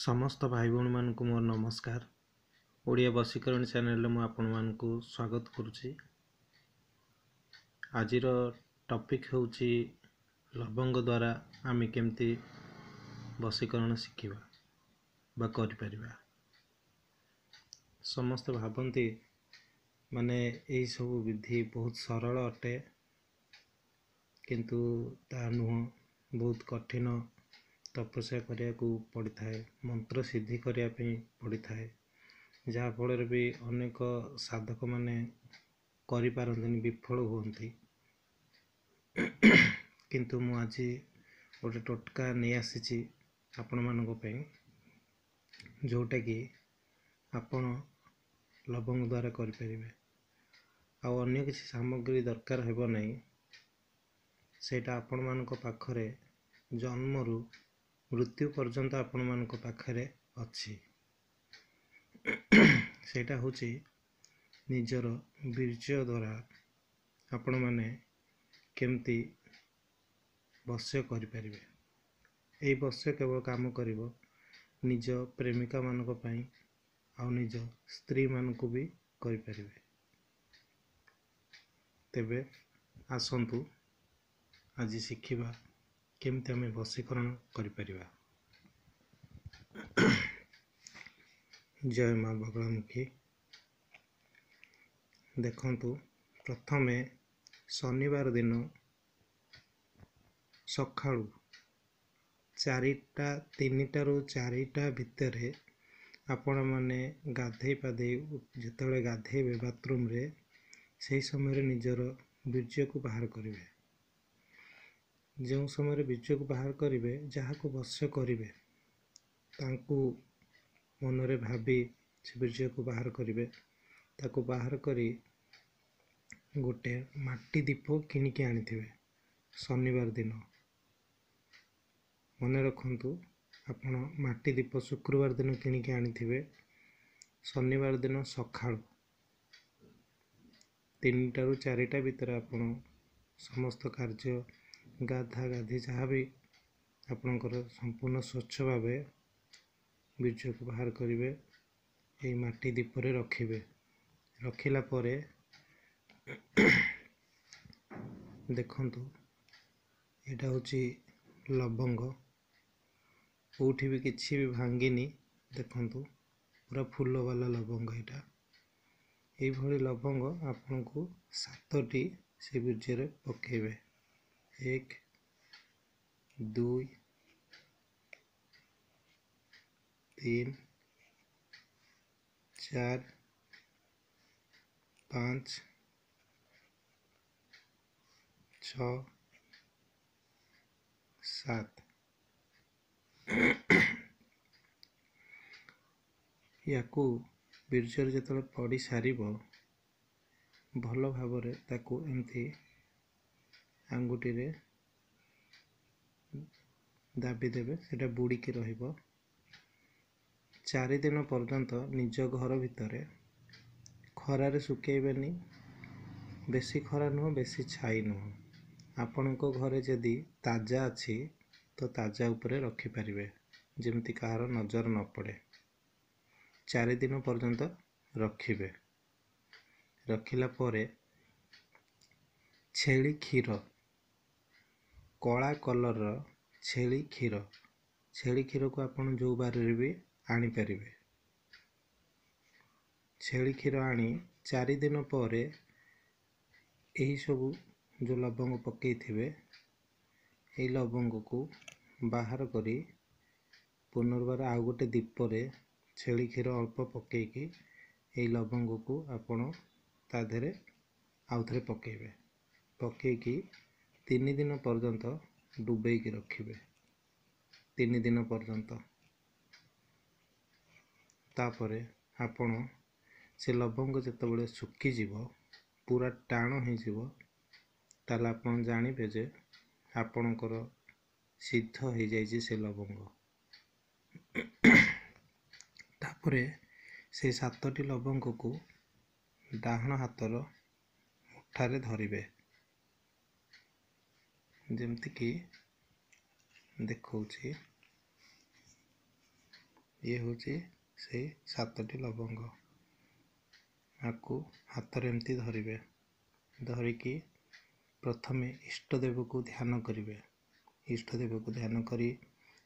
समस्त भाई भौणी मानक मोर नमस्कार। ओडिया बसीकरण चैनल में आपण मानक स्वागत करुच्ची। आजिर टॉपिक होची लवंग द्वारा आम केमती बसीकरण शिखिबा बा करि परिबा। समस्त भावती माने यही सब विधि बहुत सरल अटे, किंतु ता नुह बहुत कठिन तपस्या करिया को पड़ी थाए, मंत्र सिद्धि करिया पे पड़ी थाए, जहाँ फल भी अनेक साधक माने करि पारंतनी, विफल होती। किंतु मु आज गोटे टोटका नहीं आसी आपण मानक पे, जोटा कि आपण लवंग द्वारा करि परिबे। आ अन्य किसी सामग्री दरकार हेबो नहीं, सेटा आपण मानक पाखरे जन्मरू मृत्यु पर्यंत आपण मानक पाखरे अच्छी। सेटा होची निजर बीर्य द्वारा आपण माने केमती वश्य करि परिबे। एई वश्य केवल काम करिवो निज प्रेमिका मानक पई आ निज स्त्री मानक भी करि परिबे। तेबे आसंतु आज शिखिबा केमती आमे वशीकरण करि परिबा। जय माँ बगलामुखी। देखंतु प्रथमे शनिवार दिन सकाळू 3टा ରୁ 4टा भितर आपण माने गाधे पाधे जिते गाधेबे बाथरूम रे, से समय निजर बीर्य को बाहर करेंगे। जो समय बीर्य को बाहर करेंगे, जहाँ को वश्य करेंगे तांकु मनरे भावी से बीर्य को बाहर करेंगे। ताको बाहर करी गोटे माटी दीप किनिके आनिथिबे। शनिवार दिन मने रखंतु, आपण माटी दीप शुक्रवार दिन किनिके आनिथिबे। शनिवार दिन सकाळू 3टा ରୁ 4ଟା भितर आपण समस्त कार्य गाधा गाधी जहाँ भी आपणकर संपूर्ण स्वच्छ भावे बीर्य को बाहर करेंगे। ये माटी दीपरे रखिबे। रखिला परे देखंतु एटा होची लवंग, कोठी भी किछि भी भांगिनी। देखंतु पूरा फूल वाला लवंग। एटा एई भली लवंग आपन को 7टी से बीर्य रे पकेबे। 1 2 3 4 5 6 7 याकू बीर्जर जेतले पड़ी सारिबो, भल भावरे ताकू एमती आंगुठी रे दाबी देबे। सेटा बुड़ीकी रहिबो 4 दिन पर्यंत। निज घर भितरे खरारे सुकेइबेनी, बेसी खरा नुह बेसी छाई नुह। आपनको घरे जदि ताजा अच्छी तो ताजा उपरे रखि परिबे, जेमती कहार नजर न पड़े। 4 दिन पर्यंत रखिबे। रखिला परे छेली क्षीर, कला कलर छेली क्षीर को आपण जो बारे भी आनी परिबे। छेली क्षीर आनी 4 दिन परे यही सब जो लवंग पकई थिबे, यही लवंग को बाहर करी पुनर्बार आउ गोटे दीपरे छेली क्षीर अल्प पकईकी यही लवंग को आपण ता देहरे आउ थरे पकेइबे। पकईकी 3 दिन पर्यंत डुबेईकी रखिबे। 3 दिन पर्यंत तापरे आपण से लवंग जेतबेले सुखी जीवो, पूरा टाण हो जीवो, ताला आपण जानिबे जे आपणकर सिद्ध हो जाइए से लवंग। तापरे से 7टी लवंग को डाहण हाथर मुठारे धरिबे, जेमती कि देखौछि। ଇଏ ହେଉଛି ସେଇ 7ଟି ଲବଙ୍ଗ। ଆକୁ ହାତରେ ଏମିତି ଧରିବେ, ଧରିକି ପ୍ରଥମେ ଇଷ୍ଟଦେବକୁ ଧ୍ୟାନ କରିବେ। ଇଷ୍ଟଦେବକୁ ଧ୍ୟାନ କରି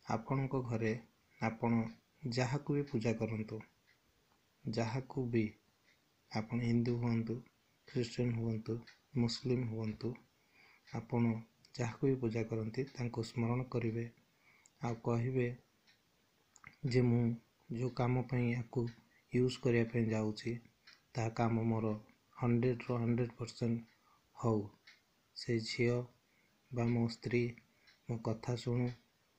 ଆପଣଙ୍କ ଘରେ ଆପଣ ଯାହାକୁ ବି ପୂଜା କରନ୍ତୁ, ଯାହାକୁ ବି, ଆପଣ ହିନ୍ଦୁ ହୁଅନ୍ତୁ, ଖ୍ରୀଷ୍ଟିଆନ ହୁଅନ୍ତୁ, ମୁସଲିମ ହୁଅନ୍ତୁ, ଆପଣ ଯାହାକୁ ବି ପୂଜା କରନ୍ତି ତାଙ୍କୁ ସ୍ମରଣ କରିବେ ଆଉ କହିବେ ଯେ ମୁଁ ଯେଉଁ କାମ ପାଇଁ ୟାକୁ ୟୁଜ୍ କରିବା ପାଇଁ ଯାଉଛି ତାହା କାମ ମୋର 100ରୁ 100% ହଉ। ସେ ଝିଅ ବା ମୋ ସ୍ତ୍ରୀ ମୋ କଥା ଶୁଣୁ,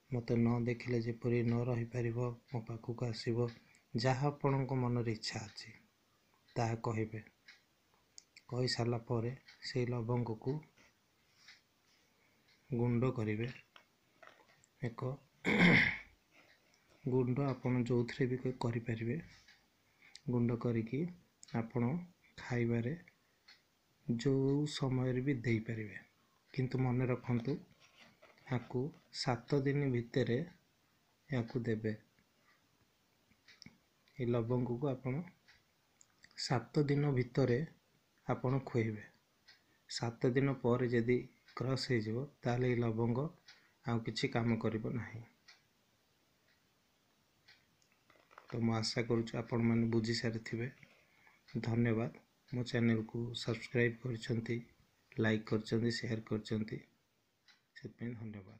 ମୋତେ ନ ଦେଖିଲେ ଯେପରି ନ ରହିପାରିବ, ମୋ ପାଖକୁ ଆସିବ। ଯାହା ଆପଣଙ୍କ ମନରେ ଇଚ୍ଛା ଅଛି ତାହା କହିବେ। କହିସାରିଲା ପରେ ସେଇ ଲବଙ୍ଗକୁ ଗୁଣ୍ଡ କରିବେ। ଏକ ଗୁଣ୍ଡ ଆପଣ ଯେଉଁଥିରେ ବି କରିପାରିବେ। ଗୁଣ୍ଡ କରିକି ଆପଣ ଖାଇବାରେ ଯେଉଁ ସମୟରେ ବି ଦେଇପାରିବେ, କିନ୍ତୁ ମନେ ରଖନ୍ତୁ ୟାକୁ 7 ଦିନ ଭିତରେ ୟାକୁ ଦେବେ। ଏ ଲବଙ୍ଗକୁ ଆପଣ 7 ଦିନ ଭିତରେ ଆପଣ ଖୁଆଇବେ। 7 ଦିନ ପରେ ଯଦି କ୍ରସ୍ ହେଇଯିବ ତାହେଲେ ଏ ଲବଙ୍ଗ ଆଉ କିଛି କାମ କରିବ ନାହିଁ। ତ ମୁଁ ଆଶା କରୁଛି ଆପଣମାନେ ବୁଝି ସାରିଥିବେ। ଧନ୍ୟବାଦ। ମୋ ଚ୍ୟାନେଲକୁ ସବସ୍କ୍ରାଇବ୍ କରିଛନ୍ତି, ଲାଇକ୍ କରିଛନ୍ତି, ସେୟାର କରିଛନ୍ତି, ସେଥିପାଇଁ ଧନ୍ୟବାଦ।